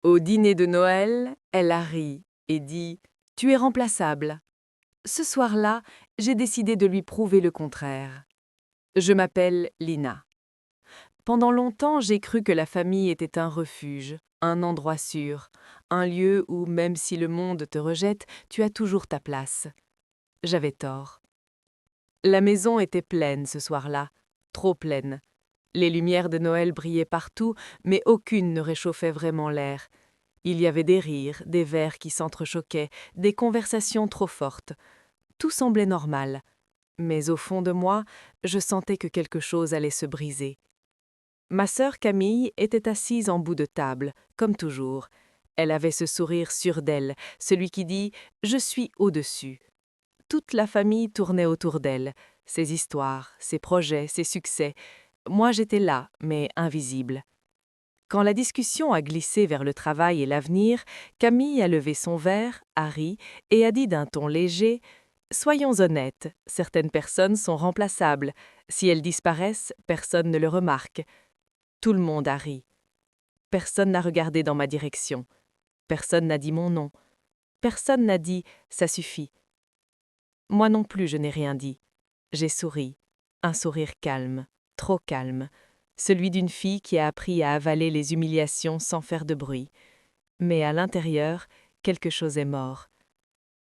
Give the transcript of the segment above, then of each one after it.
Au dîner de Noël, elle a ri et dit « Tu es remplaçable ». Ce soir-là, j'ai décidé de lui prouver le contraire. Je m'appelle Lina. Pendant longtemps, j'ai cru que la famille était un refuge, un endroit sûr, un lieu où, même si le monde te rejette, tu as toujours ta place. J'avais tort. La maison était pleine ce soir-là, trop pleine. Les lumières de Noël brillaient partout, mais aucune ne réchauffait vraiment l'air. Il y avait des rires, des verres qui s'entrechoquaient, des conversations trop fortes. Tout semblait normal. Mais au fond de moi, je sentais que quelque chose allait se briser. Ma sœur Camille était assise en bout de table, comme toujours. Elle avait ce sourire sûr d'elle, celui qui dit « Je suis au-dessus ». Toute la famille tournait autour d'elle, ses histoires, ses projets, ses succès. Moi j'étais là, mais invisible. Quand la discussion a glissé vers le travail et l'avenir, Camille a levé son verre, a ri et a dit d'un ton léger « Soyons honnêtes, certaines personnes sont remplaçables. Si elles disparaissent, personne ne le remarque. » Tout le monde a ri. Personne n'a regardé dans ma direction. Personne n'a dit mon nom. Personne n'a dit « ça suffit ». Moi non plus, je n'ai rien dit. J'ai souri. Un sourire calme, trop calme. Celui d'une fille qui a appris à avaler les humiliations sans faire de bruit. Mais à l'intérieur, quelque chose est mort.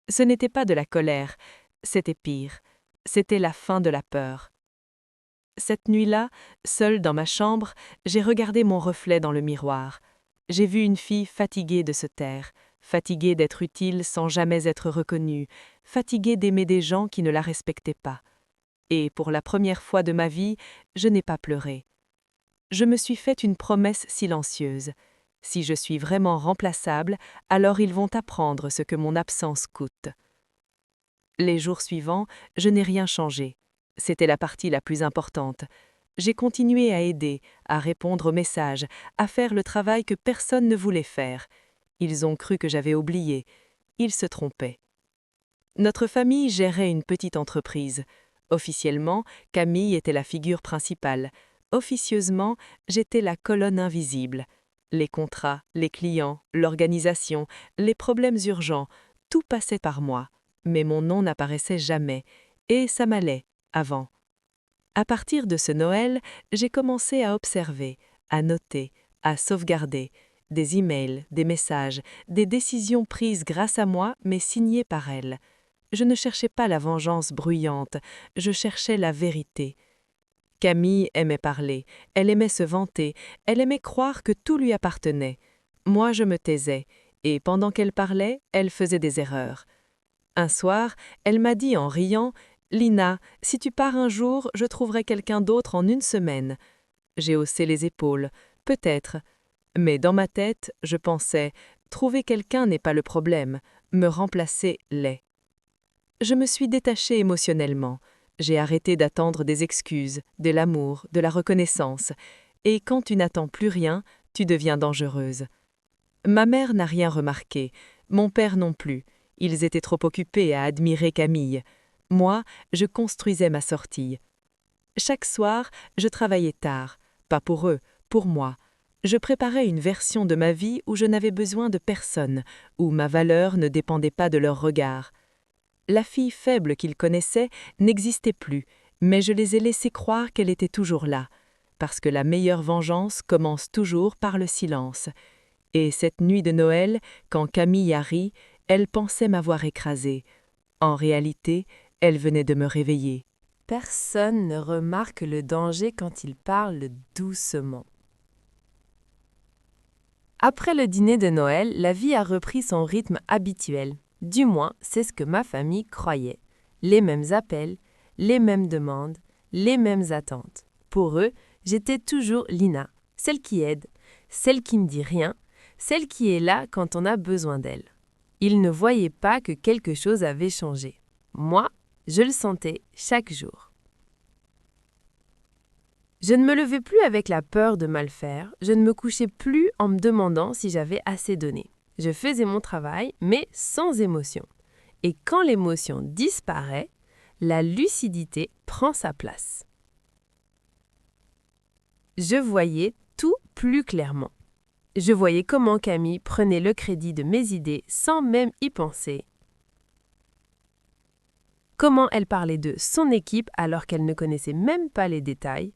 Ce n'était pas de la colère, c'était pire. C'était la fin de la peur. Cette nuit-là, seule dans ma chambre, j'ai regardé mon reflet dans le miroir. J'ai vu une fille fatiguée de se taire, fatiguée d'être utile sans jamais être reconnue, fatiguée d'aimer des gens qui ne la respectaient pas. Et pour la première fois de ma vie, je n'ai pas pleuré. Je me suis fait une promesse silencieuse. Si je suis vraiment remplaçable, alors ils vont apprendre ce que mon absence coûte. Les jours suivants, je n'ai rien changé. C'était la partie la plus importante. J'ai continué à aider, à répondre aux messages, à faire le travail que personne ne voulait faire. Ils ont cru que j'avais oublié. Ils se trompaient. Notre famille gérait une petite entreprise. Officiellement, Camille était la figure principale. Officieusement, j'étais la colonne invisible. Les contrats, les clients, l'organisation, les problèmes urgents, tout passait par moi. Mais mon nom n'apparaissait jamais. Et ça m'allait, avant. À partir de ce Noël, j'ai commencé à observer, à noter, à sauvegarder. Des emails, des messages, des décisions prises grâce à moi mais signées par elle. Je ne cherchais pas la vengeance bruyante, je cherchais la vérité. Camille aimait parler, elle aimait se vanter, elle aimait croire que tout lui appartenait. Moi, je me taisais, et pendant qu'elle parlait, elle faisait des erreurs. Un soir, elle m'a dit en riant « Lina, si tu pars un jour, je trouverai quelqu'un d'autre en une semaine. » J'ai haussé les épaules. Peut-être. Mais dans ma tête, je pensais « Trouver quelqu'un n'est pas le problème, me remplacer l'est. » Je me suis détachée émotionnellement. J'ai arrêté d'attendre des excuses, de l'amour, de la reconnaissance. Et quand tu n'attends plus rien, tu deviens dangereuse. Ma mère n'a rien remarqué, mon père non plus. Ils étaient trop occupés à admirer Camille. Moi, je construisais ma sortie. Chaque soir, je travaillais tard. Pas pour eux, pour moi. Je préparais une version de ma vie où je n'avais besoin de personne, où ma valeur ne dépendait pas de leur regard. La fille faible qu'ils connaissaient n'existait plus, mais je les ai laissés croire qu'elle était toujours là, parce que la meilleure vengeance commence toujours par le silence. Et cette nuit de Noël, quand Camille a ri, elle pensait m'avoir écrasée. En réalité, elle venait de me réveiller. Personne ne remarque le danger quand il parle doucement. Après le dîner de Noël, la vie a repris son rythme habituel. Du moins, c'est ce que ma famille croyait. Les mêmes appels, les mêmes demandes, les mêmes attentes. Pour eux, j'étais toujours Lina, celle qui aide, celle qui ne dit rien, celle qui est là quand on a besoin d'elle. Ils ne voyaient pas que quelque chose avait changé. Moi, je le sentais chaque jour. Je ne me levais plus avec la peur de mal faire, je ne me couchais plus en me demandant si j'avais assez donné. Je faisais mon travail, mais sans émotion. Et quand l'émotion disparaît, la lucidité prend sa place. Je voyais tout plus clairement. Je voyais comment Camille prenait le crédit de mes idées sans même y penser. Comment elle parlait de son équipe alors qu'elle ne connaissait même pas les détails.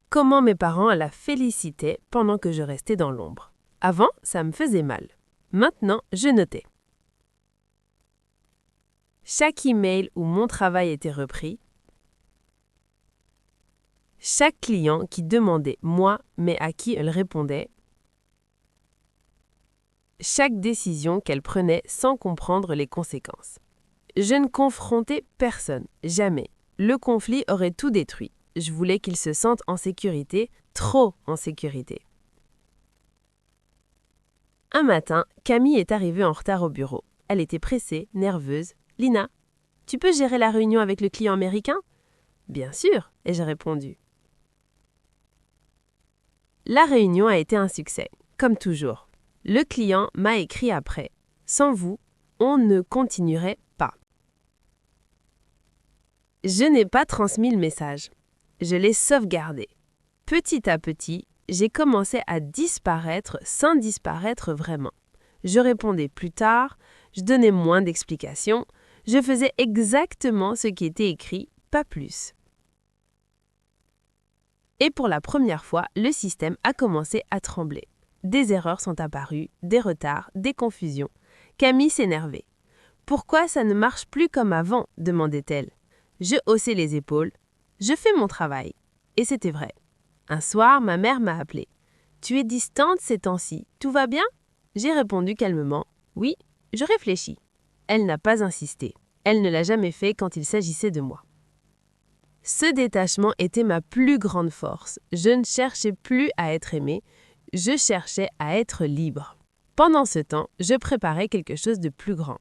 Comment mes parents la félicitaient pendant que je restais dans l'ombre. Avant, ça me faisait mal. Maintenant, je notais. Chaque email où mon travail était repris. Chaque client qui demandait moi, mais à qui elle répondait. Chaque décision qu'elle prenait sans comprendre les conséquences. Je ne confrontais personne, jamais. Le conflit aurait tout détruit. Je voulais qu'il se sente en sécurité, trop en sécurité. Un matin, Camille est arrivée en retard au bureau. Elle était pressée, nerveuse. « Lina, tu peux gérer la réunion avec le client américain ?»« Bien sûr », ai-je répondu. La réunion a été un succès, comme toujours. Le client m'a écrit après. « Sans vous, on ne continuerait pas. » Je n'ai pas transmis le message. Je l'ai sauvegardé. Petit à petit, j'ai commencé à disparaître sans disparaître vraiment. Je répondais plus tard, je donnais moins d'explications, je faisais exactement ce qui était écrit, pas plus. Et pour la première fois, le système a commencé à trembler. Des erreurs sont apparues, des retards, des confusions. Camille s'énervait. « Pourquoi ça ne marche plus comme avant ?» demandait-elle. Je haussais les épaules. Je fais mon travail. Et c'était vrai. Un soir, ma mère m'a appelée. « Tu es distante ces temps-ci, tout va bien ?» J'ai répondu calmement. « Oui, je réfléchis. » Elle n'a pas insisté. Elle ne l'a jamais fait quand il s'agissait de moi. Ce détachement était ma plus grande force. Je ne cherchais plus à être aimée, je cherchais à être libre. Pendant ce temps, je préparais quelque chose de plus grand.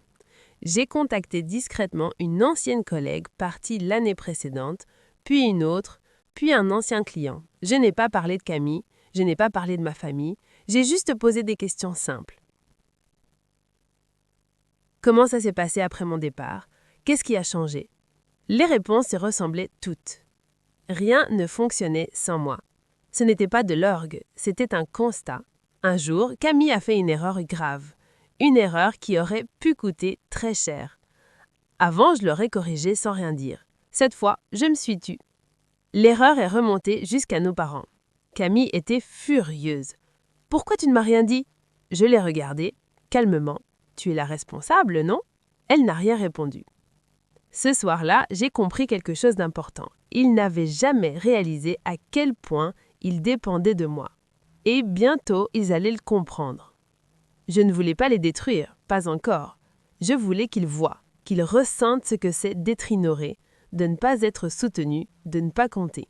J'ai contacté discrètement une ancienne collègue partie l'année précédente, puis une autre, puis un ancien client. Je n'ai pas parlé de Camille, je n'ai pas parlé de ma famille, j'ai juste posé des questions simples. Comment ça s'est passé après mon départ? Qu'est-ce qui a changé? Les réponses se ressemblaient toutes. Rien ne fonctionnait sans moi. Ce n'était pas de l'orgue, c'était un constat. Un jour, Camille a fait une erreur grave. Une erreur qui aurait pu coûter très cher. Avant, je l'aurais corrigée sans rien dire. Cette fois, je me suis tue. L'erreur est remontée jusqu'à nos parents. Camille était furieuse. « Pourquoi tu ne m'as rien dit ?» Je l'ai regardée, calmement. « Tu es la responsable, non ?» Elle n'a rien répondu. Ce soir-là, j'ai compris quelque chose d'important. Ils n'avaient jamais réalisé à quel point ils dépendaient de moi. Et bientôt, ils allaient le comprendre. Je ne voulais pas les détruire, pas encore. Je voulais qu'ils voient, qu'ils ressentent ce que c'est d'être ignoré, de ne pas être soutenu, de ne pas compter.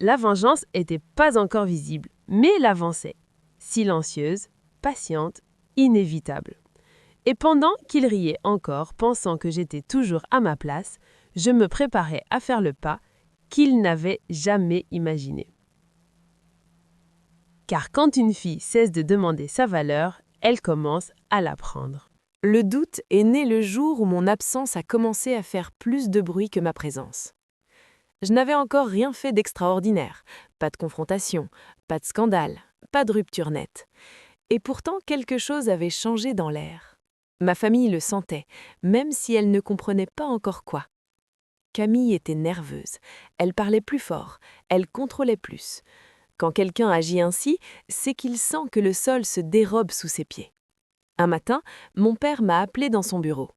La vengeance n'était pas encore visible, mais elle avançait. Silencieuse, patiente, inévitable. Et pendant qu'ils riaient encore, pensant que j'étais toujours à ma place, je me préparais à faire le pas qu'ils n'avaient jamais imaginé. Car quand une fille cesse de demander sa valeur, elle commence à la prendre. Le doute est né le jour où mon absence a commencé à faire plus de bruit que ma présence. Je n'avais encore rien fait d'extraordinaire, pas de confrontation, pas de scandale, pas de rupture nette. Et pourtant, quelque chose avait changé dans l'air. Ma famille le sentait, même si elle ne comprenait pas encore quoi. Camille était nerveuse, elle parlait plus fort, elle contrôlait plus. Quand quelqu'un agit ainsi, c'est qu'il sent que le sol se dérobe sous ses pieds. Un matin, mon père m'a appelé dans son bureau.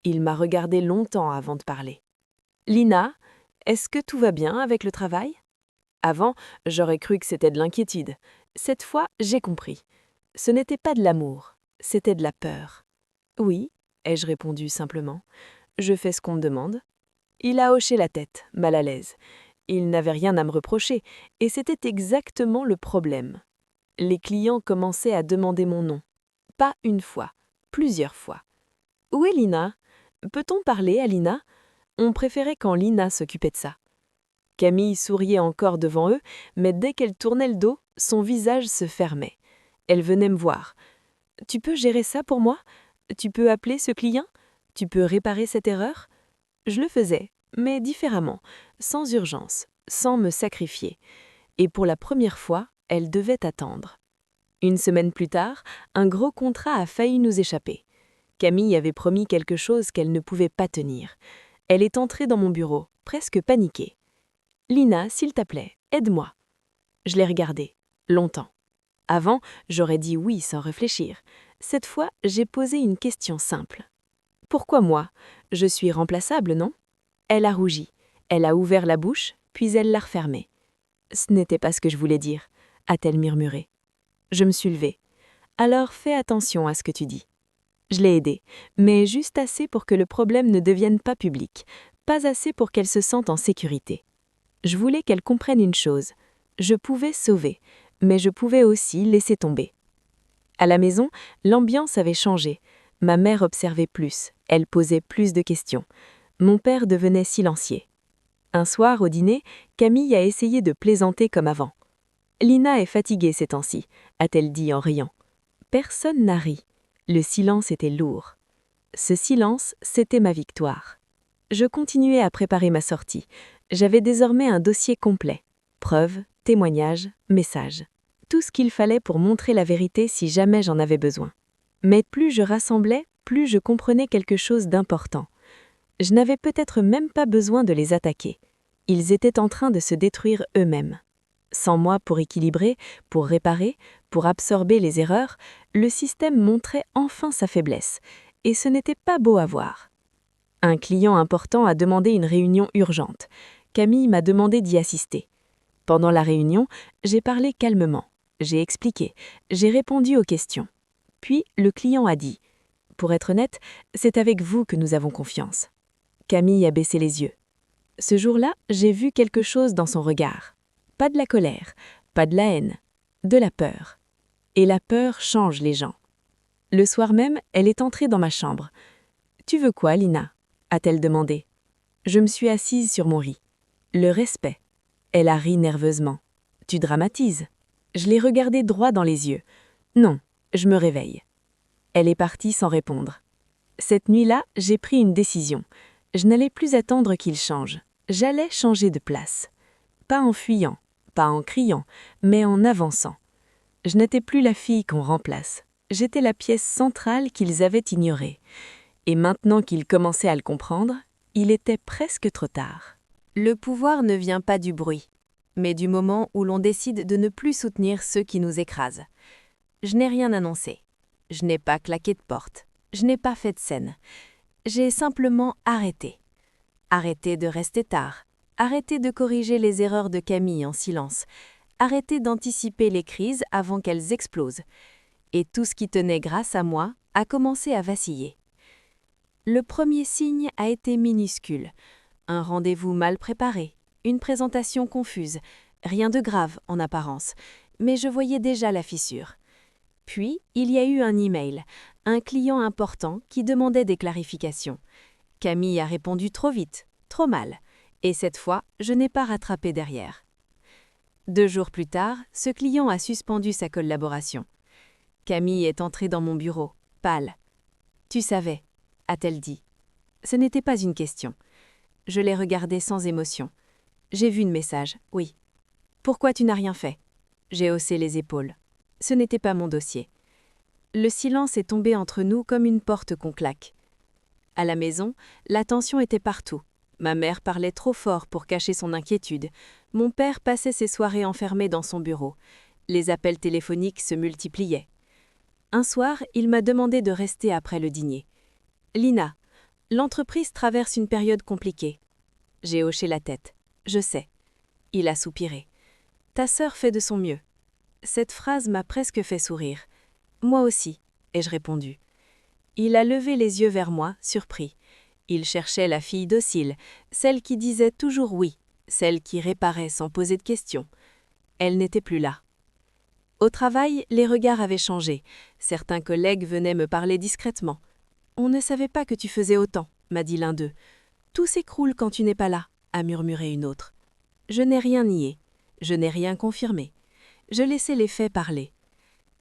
Il m'a regardé longtemps avant de parler. « Lina, est-ce que tout va bien avec le travail ?» Avant, j'aurais cru que c'était de l'inquiétude. Cette fois, j'ai compris. Ce n'était pas de l'amour, c'était de la peur. « Oui », ai-je répondu simplement. « Je fais ce qu'on me demande. » Il a hoché la tête, mal à l'aise. Il n'avait rien à me reprocher, et c'était exactement le problème. Les clients commençaient à demander mon nom. Pas une fois, plusieurs fois. « Où est Lina ? Peut-on parler à Lina ?» On préférait quand Lina s'occupait de ça. Camille souriait encore devant eux, mais dès qu'elle tournait le dos, son visage se fermait. Elle venait me voir. « Tu peux gérer ça pour moi ? Tu peux appeler ce client ? Tu peux réparer cette erreur ?» Je le faisais, mais différemment, sans urgence, sans me sacrifier. Et pour la première fois, elle devait attendre. Une semaine plus tard, un gros contrat a failli nous échapper. Camille avait promis quelque chose qu'elle ne pouvait pas tenir. Elle est entrée dans mon bureau, presque paniquée. « Lina, s'il te plaît, aide-moi. » Je l'ai regardée, longtemps. Avant, j'aurais dit oui sans réfléchir. Cette fois, j'ai posé une question simple. « Pourquoi moi? Je suis remplaçable, non ?» Elle a rougi. Elle a ouvert la bouche, puis elle l'a refermée. « Ce n'était pas ce que je voulais dire », a-t-elle murmuré. Je me suis levée. « Alors fais attention à ce que tu dis. » Je l'ai aidée, mais juste assez pour que le problème ne devienne pas public, pas assez pour qu'elle se sente en sécurité. Je voulais qu'elle comprenne une chose. Je pouvais sauver, mais je pouvais aussi laisser tomber. À la maison, l'ambiance avait changé. Ma mère observait plus, elle posait plus de questions. Mon père devenait silencieux. Un soir, au dîner, Camille a essayé de plaisanter comme avant. « Lina est fatiguée ces temps-ci », a-t-elle dit en riant. Personne n'a ri. Le silence était lourd. Ce silence, c'était ma victoire. Je continuais à préparer ma sortie. J'avais désormais un dossier complet. Preuves, témoignages, messages. Tout ce qu'il fallait pour montrer la vérité si jamais j'en avais besoin. Mais plus je rassemblais, plus je comprenais quelque chose d'important. Je n'avais peut-être même pas besoin de les attaquer. Ils étaient en train de se détruire eux-mêmes. Sans moi pour équilibrer, pour réparer, pour absorber les erreurs, le système montrait enfin sa faiblesse, et ce n'était pas beau à voir. Un client important a demandé une réunion urgente. Camille m'a demandé d'y assister. Pendant la réunion, j'ai parlé calmement, j'ai expliqué, j'ai répondu aux questions. Puis le client a dit « Pour être honnête, c'est avec vous que nous avons confiance. » Camille a baissé les yeux. Ce jour-là, j'ai vu quelque chose dans son regard. Pas de la colère, pas de la haine, de la peur. Et la peur change les gens. Le soir même, elle est entrée dans ma chambre. « Tu veux quoi, Lina ?» a-t-elle demandé. Je me suis assise sur mon lit. Le respect. Elle a ri nerveusement. « Tu dramatises. » Je l'ai regardée droit dans les yeux. « Non, je me réveille. » Elle est partie sans répondre. Cette nuit-là, j'ai pris une décision. Je n'allais plus attendre qu'il change. J'allais changer de place. Pas en fuyant, pas en criant, mais en avançant. Je n'étais plus la fille qu'on remplace. J'étais la pièce centrale qu'ils avaient ignorée. Et maintenant qu'ils commençaient à le comprendre, il était presque trop tard. Le pouvoir ne vient pas du bruit, mais du moment où l'on décide de ne plus soutenir ceux qui nous écrasent. Je n'ai rien annoncé. Je n'ai pas claqué de porte. Je n'ai pas fait de scène. J'ai simplement arrêté. Arrêté de rester tard. Arrêté de corriger les erreurs de Camille en silence. Arrêté d'anticiper les crises avant qu'elles explosent. Et tout ce qui tenait grâce à moi a commencé à vaciller. Le premier signe a été minuscule. Un rendez-vous mal préparé, une présentation confuse, rien de grave en apparence, mais je voyais déjà la fissure. Puis, il y a eu un email, un client important qui demandait des clarifications. Camille a répondu trop vite, trop mal, et cette fois, je n'ai pas rattrapé derrière. 2 jours plus tard, ce client a suspendu sa collaboration. Camille est entrée dans mon bureau, pâle. « Tu savais », a-t-elle dit. Ce n'était pas une question. Je l'ai regardée sans émotion. J'ai vu le message, oui. « Pourquoi tu n'as rien fait ?» J'ai haussé les épaules. Ce n'était pas mon dossier. Le silence est tombé entre nous comme une porte qu'on claque. À la maison, la tension était partout. Ma mère parlait trop fort pour cacher son inquiétude. Mon père passait ses soirées enfermé dans son bureau. Les appels téléphoniques se multipliaient. Un soir, il m'a demandé de rester après le dîner. « Lina, l'entreprise traverse une période compliquée. » J'ai hoché la tête. « Je sais. » Il a soupiré. « Ta sœur fait de son mieux. » Cette phrase m'a presque fait sourire. « Moi aussi, » ai-je répondu. Il a levé les yeux vers moi, surpris. Il cherchait la fille docile, celle qui disait toujours oui, celle qui réparait sans poser de questions. Elle n'était plus là. Au travail, les regards avaient changé. Certains collègues venaient me parler discrètement. « On ne savait pas que tu faisais autant », m'a dit l'un d'eux. « Tout s'écroule quand tu n'es pas là », a murmuré une autre. Je n'ai rien nié. Je n'ai rien confirmé. Je laissais les faits parler.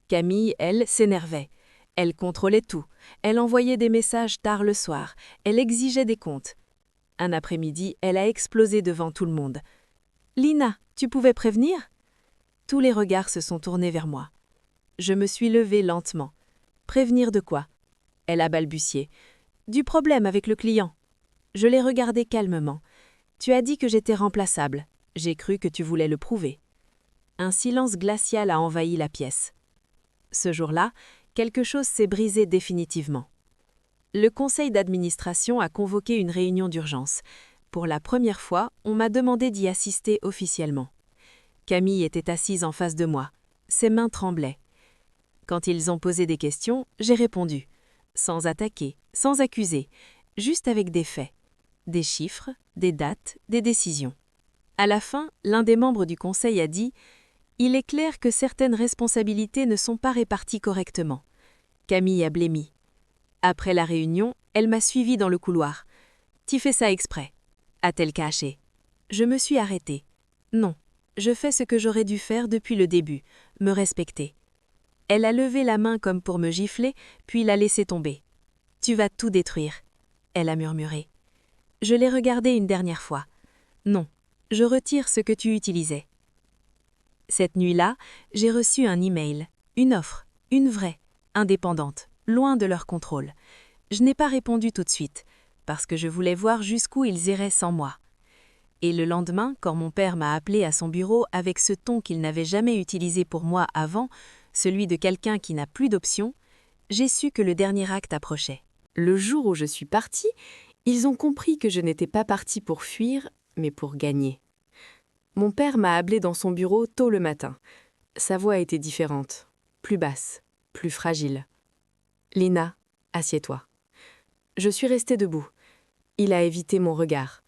Camille, elle, s'énervait. Elle contrôlait tout. Elle envoyait des messages tard le soir. Elle exigeait des comptes. Un après-midi, elle a explosé devant tout le monde. « Lina, tu pouvais prévenir ?» Tous les regards se sont tournés vers moi. Je me suis levée lentement. Prévenir de quoi? Elle a balbutié. Du problème avec le client. Je l'ai regardé calmement. Tu as dit que j'étais remplaçable. J'ai cru que tu voulais le prouver. Un silence glacial a envahi la pièce. Ce jour-là, quelque chose s'est brisé définitivement. Le conseil d'administration a convoqué une réunion d'urgence. Pour la première fois, on m'a demandé d'y assister officiellement. Camille était assise en face de moi. Ses mains tremblaient. Quand ils ont posé des questions, j'ai répondu. Sans attaquer, sans accuser, juste avec des faits. Des chiffres, des dates, des décisions. À la fin, l'un des membres du conseil a dit « Il est clair que certaines responsabilités ne sont pas réparties correctement. » Camille a blêmi. Après la réunion, elle m'a suivie dans le couloir. « Tu fais ça exprès ?» a-t-elle caché. Je me suis arrêtée. Non, je fais ce que j'aurais dû faire depuis le début, me respecter. Elle a levé la main comme pour me gifler, puis l'a laissé tomber. « Tu vas tout détruire », elle a murmuré. Je l'ai regardée une dernière fois. « Non, je retire ce que tu utilisais. » Cette nuit-là, j'ai reçu un email, une offre, une vraie, indépendante, loin de leur contrôle. Je n'ai pas répondu tout de suite, parce que je voulais voir jusqu'où ils iraient sans moi. Et le lendemain, quand mon père m'a appelé à son bureau avec ce ton qu'il n'avait jamais utilisé pour moi avant, celui de quelqu'un qui n'a plus d'option, j'ai su que le dernier acte approchait. Le jour où je suis partie, ils ont compris que je n'étais pas partie pour fuir, mais pour gagner. Mon père m'a appelé dans son bureau tôt le matin. Sa voix était différente, plus basse, plus fragile. « Lina, assieds-toi. » Je suis restée debout. Il a évité mon regard.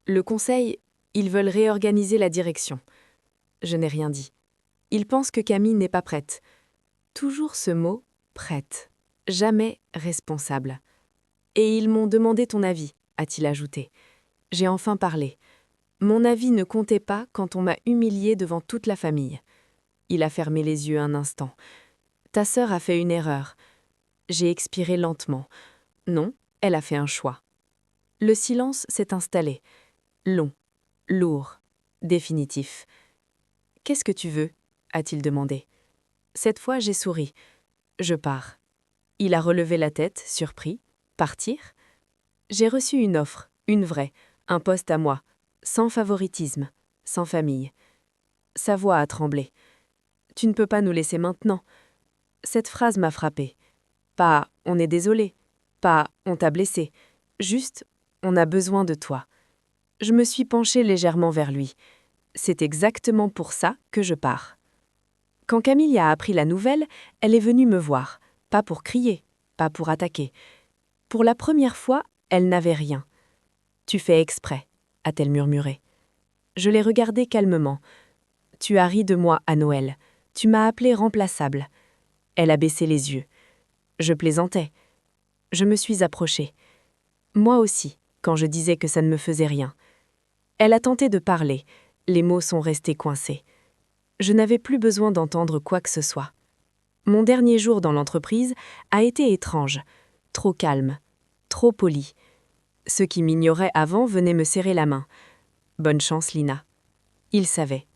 Le conseil, ils veulent réorganiser la direction. Je n'ai rien dit. Ils pensent que Camille n'est pas prête. Toujours ce mot « prête », jamais « responsable ». Et ils m'ont demandé ton avis, a-t-il ajouté. J'ai enfin parlé. Mon avis ne comptait pas quand on m'a humiliée devant toute la famille. Il a fermé les yeux un instant. Ta sœur a fait une erreur. J'ai expiré lentement. Non, elle a fait un choix. Le silence s'est installé. Long, lourd, définitif. « Qu'est-ce que tu veux ?» a-t-il demandé. Cette fois, j'ai souri. Je pars. Il a relevé la tête, surpris. Partir ? J'ai reçu une offre, une vraie, un poste à moi, sans favoritisme, sans famille. Sa voix a tremblé. « Tu ne peux pas nous laisser maintenant. » Cette phrase m'a frappée. Pas « on est désolé », pas « on t'a blessé », juste « on a besoin de toi ». Je me suis penchée légèrement vers lui. C'est exactement pour ça que je pars. Quand Camille a appris la nouvelle, elle est venue me voir, pas pour crier, pas pour attaquer. Pour la première fois, elle n'avait rien. « Tu fais exprès », a-t-elle murmuré. Je l'ai regardée calmement. « Tu as ri de moi à Noël. Tu m'as appelée remplaçable. » Elle a baissé les yeux. Je plaisantais. Je me suis approchée. Moi aussi, quand je disais que ça ne me faisait rien. Elle a tenté de parler. Les mots sont restés coincés. Je n'avais plus besoin d'entendre quoi que ce soit. Mon dernier jour dans l'entreprise a été étrange, trop calme, trop poli. Ceux qui m'ignoraient avant venaient me serrer la main. Bonne chance, Lina. Ils savaient.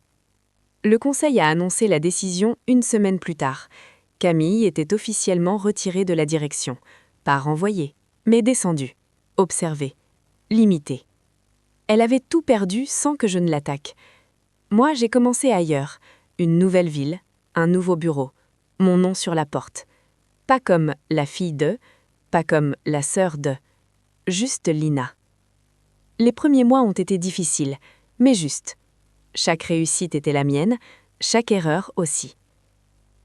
Le conseil a annoncé la décision une semaine plus tard. Camille était officiellement retirée de la direction. Pas renvoyée, mais descendue, observée, limitée. Elle avait tout perdu sans que je ne l'attaque. Moi, j'ai commencé ailleurs. Une nouvelle ville, un nouveau bureau, mon nom sur la porte. Pas comme la fille de, pas comme la sœur de, juste Lina. Les premiers mois ont été difficiles, mais justes. Chaque réussite était la mienne, chaque erreur aussi.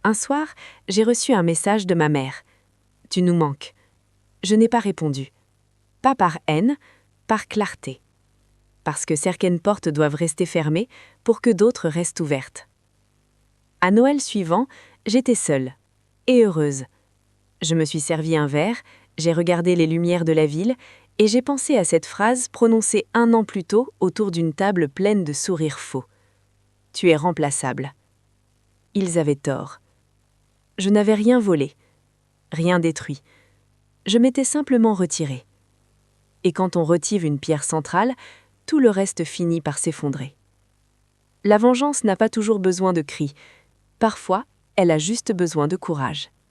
Un soir, j'ai reçu un message de ma mère. « Tu nous manques. » Je n'ai pas répondu. Pas par haine, par clarté. Parce que certaines portes doivent rester fermées pour que d'autres restent ouvertes. À Noël suivant, j'étais seule et heureuse. Je me suis servi un verre, j'ai regardé les lumières de la ville et j'ai pensé à cette phrase prononcée 1 an plus tôt autour d'une table pleine de sourires faux. « Tu es remplaçable. » Ils avaient tort. Je n'avais rien volé, rien détruit. Je m'étais simplement retirée. Et quand on retire une pierre centrale, tout le reste finit par s'effondrer. La vengeance n'a pas toujours besoin de cris. Parfois, elle a juste besoin de courage.